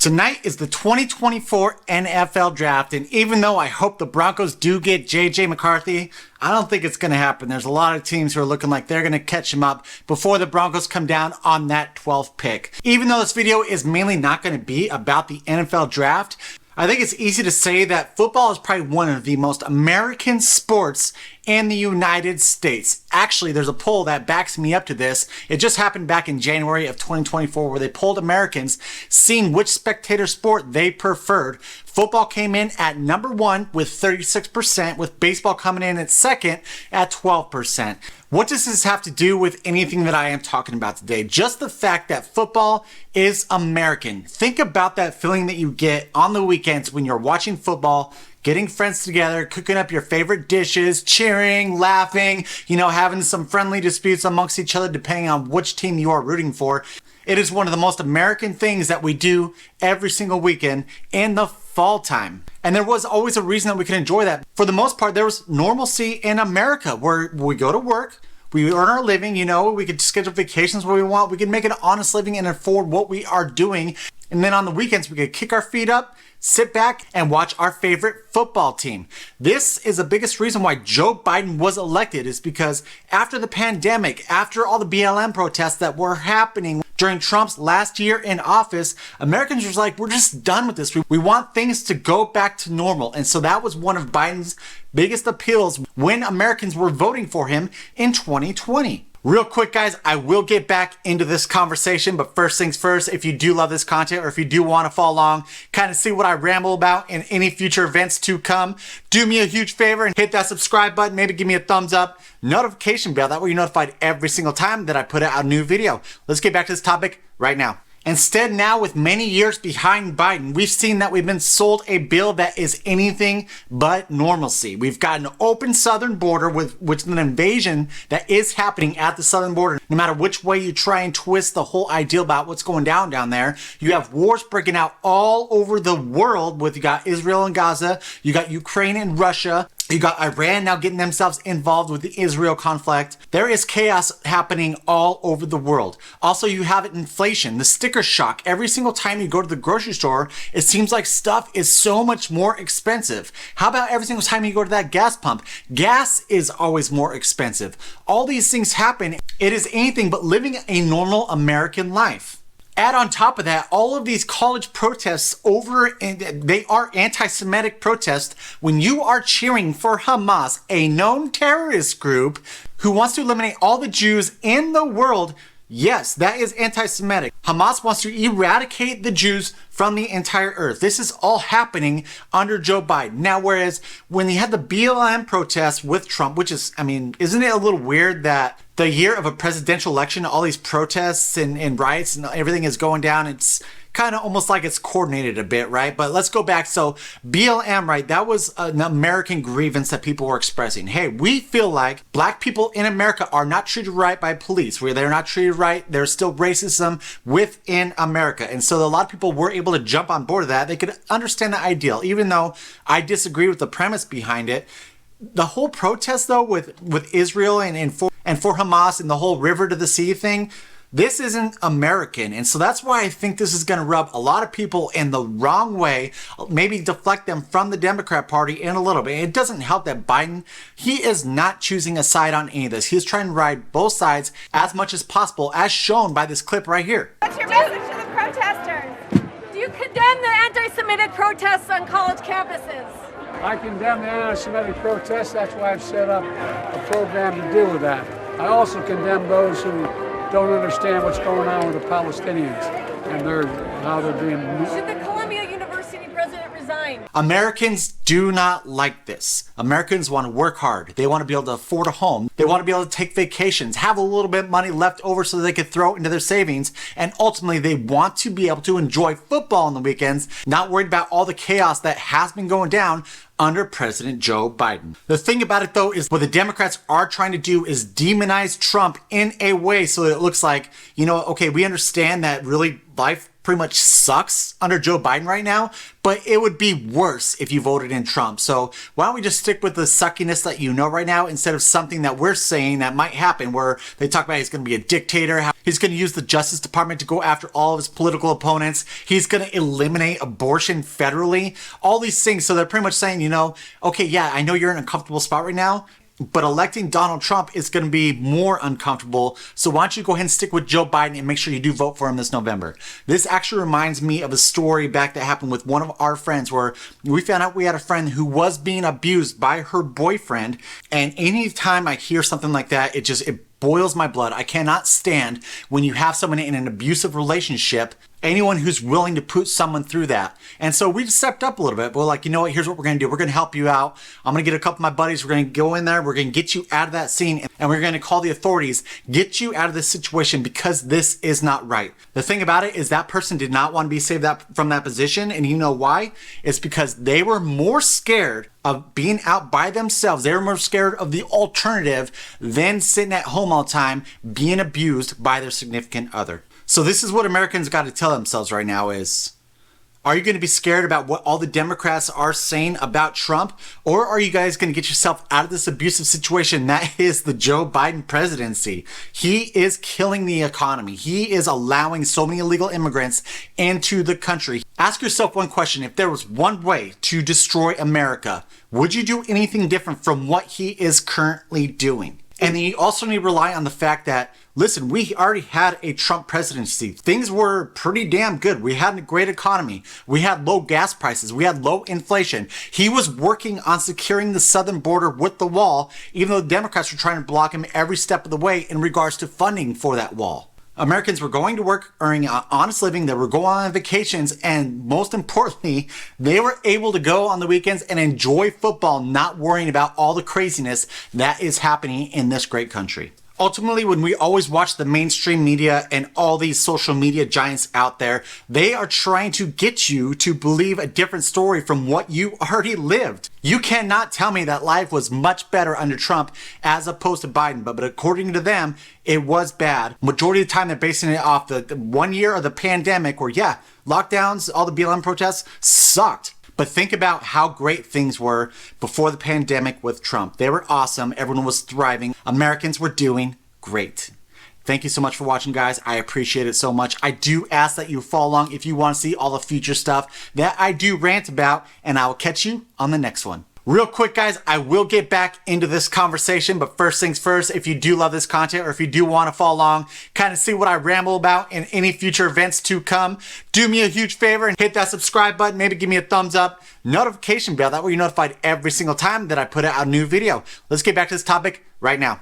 Tonight is the 2024 NFL Draft, and even though I hope the Broncos do get J.J. McCarthy, I don't think it's going to happen. There's a lot of teams who are looking like they're going to catch him up before the Broncos come down on that 12th pick. Even though this video is mainly not going to be about the NFL Draft, I think it's easy to say that football is probably one of the most American sports in the United States. Actually, there's a poll that backs me up to this. It just happened back in January of 2024 where they polled Americans seeing which spectator sport they preferred. Football came in at number 1 with 36%, with baseball coming in at second at 12%. What does this have to do with anything that I am talking about today? Just the fact that football is American. Think about that feeling that you get on the weekends when you're watching football, getting friends together, cooking up your favorite dishes, cheering, laughing, having some friendly disputes amongst each other depending on which team you are rooting for. It is one of the most American things that we do every single weekend in the fall time. And there was always a reason that we could enjoy that. For the most part, there was normalcy in America where we go to work, we earn our living, we could schedule vacations where we want, we could make an honest living and afford what we are doing. And then on the weekends, we could kick our feet up, sit back, and watch our favorite football team. This is the biggest reason why Joe Biden was elected, is because after the pandemic, after all the BLM protests that were happening during Trump's last year in office, Americans were like, we're just done with this. We want things to go back to normal. And so that was one of Biden's biggest appeals when Americans were voting for him in 2020. Real quick, guys, I will get back into this conversation, but first things first, if you do love this content or if you do want to follow along, kind of see what I ramble about in any future events to come, do me a huge favor and hit that subscribe button, maybe give me a thumbs up, notification bell, that way you're notified every single time that I put out a new video. Let's get back to this topic right now. Instead, now with many years behind Biden, we've seen that we've been sold a bill that is anything but normalcy. We've got an open southern border with an invasion that is happening at the southern border. No matter which way you try and twist the whole idea about what's going down there, you have wars breaking out all over the world. You got Israel and Gaza, you got Ukraine and Russia, you got Iran now getting themselves involved with the Israel conflict. There is chaos happening all over the world. Also, you have inflation, the sticker shock. Every single time you go to the grocery store, it seems like stuff is so much more expensive. How about every single time you go to that gas pump? Gas is always more expensive. All these things happen. It is anything but living a normal American life. Add on top of that, all of these college protests they are anti-Semitic protests when you are cheering for Hamas, a known terrorist group who wants to eliminate all the Jews in the world. Yes, that is anti-Semitic. Hamas wants to eradicate the Jews from the entire earth. This is all happening under Joe Biden. Now, whereas when he had the BLM protests with Trump, which is, isn't it a little weird that the year of a presidential election, all these protests and riots and everything is going down? It's kind of almost like it's coordinated a bit, right? But let's go back. So BLM, right? That was an American grievance that people were expressing. Hey, we feel like black people in America are not treated right by police, where they're not treated right. There's still racism within America. And so a lot of people were able to jump on board of that. They could understand the ideal, even though I disagree with the premise behind it. The whole protest though with Israel and for Hamas and the whole river to the sea thing, this isn't American. And so that's why I think this is going to rub a lot of people in the wrong way, maybe deflect them from the Democrat Party in a little bit. It doesn't help that Biden, he is not choosing a side on any of this. He's trying to ride both sides as much as possible, as shown by this clip right here. What's your message to the protesters? Do you condemn the anti-Semitic protests on college campuses? I condemn the anti-Semitic protests. That's why I've set up a program to deal with that. I also condemn those who don't understand what's going on with the Palestinians and how they're being. Should the Columbia University president resign? Americans do not like this. Americans want to work hard. They want to be able to afford a home. They want to be able to take vacations, have a little bit of money left over so they could throw it into their savings. And ultimately, they want to be able to enjoy football on the weekends, not worried about all the chaos that has been going down under President Joe Biden. The thing about it though is what the Democrats are trying to do is demonize Trump in a way so that it looks like, okay, we understand that really life pretty much sucks under Joe Biden right now, but it would be worse if you voted in Trump. So why don't we just stick with the suckiness that right now instead of something that we're saying that might happen where they talk about he's going to be a dictator, He's going to use the Justice Department to go after all of his political opponents. He's going to eliminate abortion federally. All these things. So they're pretty much saying, okay, yeah, I know you're in an uncomfortable spot right now, but electing Donald Trump is going to be more uncomfortable. So why don't you go ahead and stick with Joe Biden and make sure you do vote for him this November. This actually reminds me of a story back that happened with one of our friends where we found out we had a friend who was being abused by her boyfriend. And anytime I hear something like that, it boils my blood. I cannot stand when you have someone in an abusive relationship, anyone who's willing to put someone through that. And so we just stepped up a little bit. We're like, you know what, here's what we're going to do. We're going to help you out. I'm going to get a couple of my buddies. We're going to go in there. We're going to get you out of that scene. And we're going to call the authorities, get you out of this situation because this is not right. The thing about it is that person did not want to be saved from that position. And you know why? It's because they were more scared of being out by themselves. They were more scared of the alternative than sitting at home all the time being abused by their significant other. So this is what Americans got to tell themselves right now is, are you going to be scared about what all the Democrats are saying about Trump? Or are you guys going to get yourself out of this abusive situation that is the Joe Biden presidency? He is killing the economy. He is allowing so many illegal immigrants into the country. Ask yourself one question. If there was one way to destroy America, would you do anything different from what he is currently doing? And then you also need to rely on the fact that, listen, we already had a Trump presidency. Things were pretty damn good. We had a great economy. We had low gas prices. We had low inflation. He was working on securing the southern border with the wall, even though the Democrats were trying to block him every step of the way in regards to funding for that wall. Americans were going to work, earning an honest living. They were going on vacations. And most importantly, they were able to go on the weekends and enjoy football, not worrying about all the craziness that is happening in this great country. Ultimately, when we always watch the mainstream media and all these social media giants out there, they are trying to get you to believe a different story from what you already lived. You cannot tell me that life was much better under Trump as opposed to Biden, but according to them, it was bad. Majority of the time, they're basing it off the 1 year of the pandemic where, yeah, lockdowns, all the BLM protests sucked. But think about how great things were before the pandemic with Trump. They were awesome. Everyone was thriving. Americans were doing great. Thank you so much for watching, guys. I appreciate it so much. I do ask that you follow along if you want to see all the future stuff that I do rant about, and I will catch you on the next one. Real quick, guys, I will get back into this conversation, but first things first, if you do love this content or if you do want to follow along, kind of see what I ramble about in any future events to come, do me a huge favor and hit that subscribe button, maybe give me a thumbs up, notification bell, that way you're notified every single time that I put out a new video. Let's get back to this topic right now.